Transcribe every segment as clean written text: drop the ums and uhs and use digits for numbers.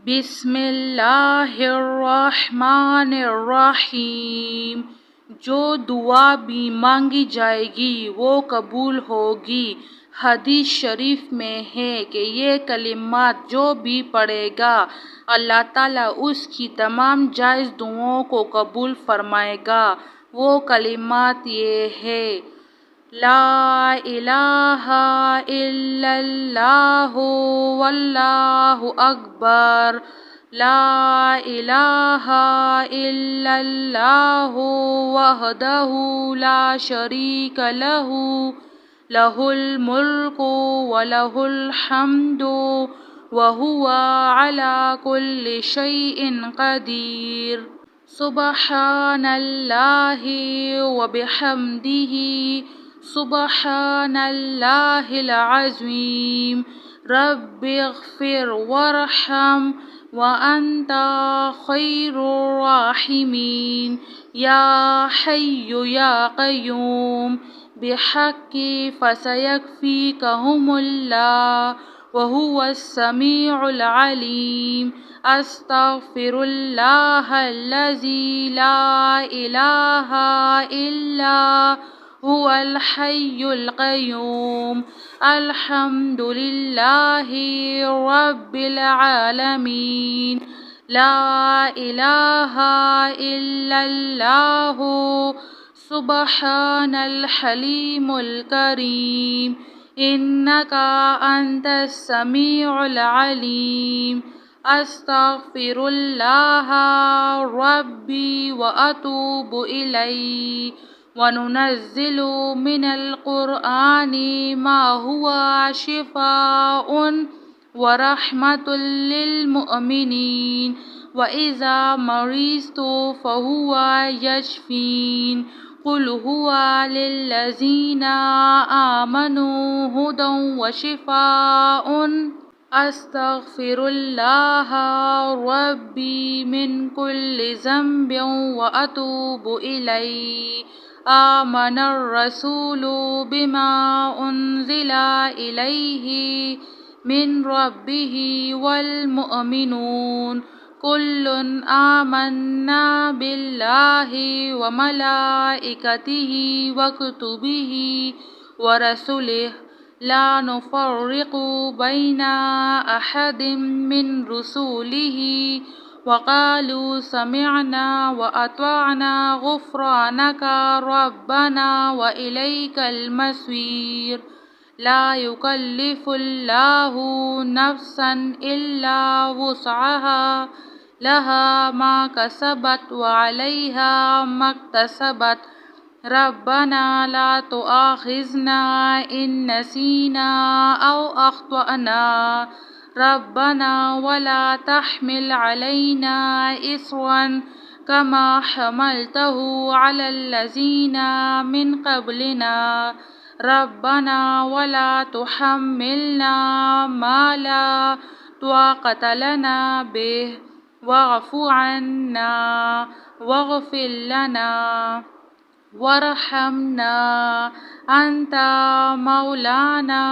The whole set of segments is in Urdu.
بسم اللہ الرحمن الرحیم۔ جو دعا بھی مانگی جائے گی وہ قبول ہوگی۔ حدیث شریف میں ہے کہ یہ کلمات جو بھی پڑھے گا اللہ تعالیٰ اس کی تمام جائز دعاؤں کو قبول فرمائے گا۔ وہ کلمات یہ ہے: لا الہ الا اللہ واللہ اکبر، لا الہ الا اللہ وحدہ لا شریک لہ، لہ الملک ولہ الحمد وہو علی کل شیء قدیر، سبحان اللہ وبحمدہ، سبحان اللہ العظیم، رب اغفر وارحم وانت خیر الراحمین، یا حی یا قیوم بحق فسیکفیکہم اللہ وہو السمیع العلیم، استغفر اللہ الذی لا الہ الا هو الحی القیوم، الحمد للہ رب العالمین، لا الہ الا اللہ، سبحان الحلیم الکریم، انک انت السمیع العلیم، استغفر اللہ ربی واتوب الیہ، وننزل من القرآن ما هو شفاء ورحمة للمؤمنین، وإذا مرضت فهو یشفین، قل هو للذین آمنوا هدى وشفاء، استغفر اللہ ربی من کل ذنب واتوب الیہ، آمن الرسول بما انزل الیہ من ربہ والمؤمنون کل آمنا باللہ وملائکتہ وکتبہ ورسلہ، لا نفرق بین احد من رسلہ، وقالوا سمعنا وأطعنا غفرانك ربنا وإليك المصير، لا يكلف الله نفسا إلا وسعها، لها ما كسبت وعليها ما اكتسبت، ربنا لا تؤاخذنا إن نسينا أو أخطأنا، ربنا ولا تحمل علينا إصرا كما حملته على الذين من قبلنا، ربنا ولا تحملنا ما لا طاقة لنا به، واعف عنا واغفر لنا وارحمنا انت مولانا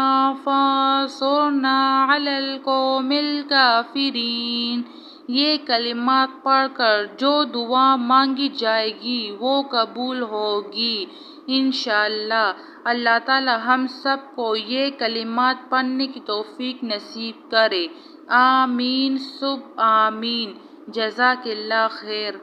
فانصرنا علی القوم الکافرین۔ یہ کلمات پڑھ کر جو دعا مانگی جائے گی وہ قبول ہوگی انشاءاللہ۔ اللہ تعالی ہم سب کو یہ کلمات پڑھنے کی توفیق نصیب کرے، آمین ثم آمین، جزاک اللہ خیر۔